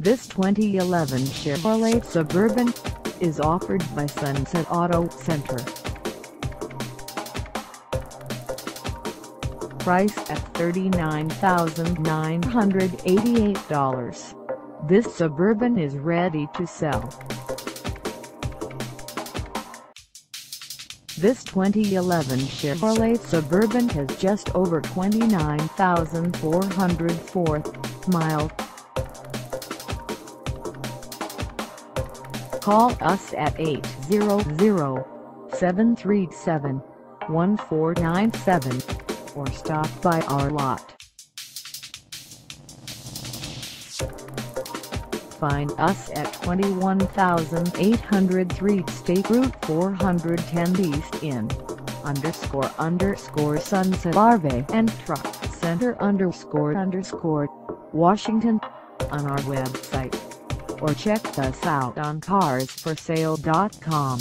This 2011 Chevrolet Suburban is offered by Sunset Auto Center. Price at $39,988. This Suburban is ready to sell. This 2011 Chevrolet Suburban has just over 29,404 miles. Call us at 800-737-1497 or stop by our lot. Find us at 21,803 State Route 410 East in __ Sunset RV&TRUCK Center _ Washington on our website, or check us out on carsforsale.com.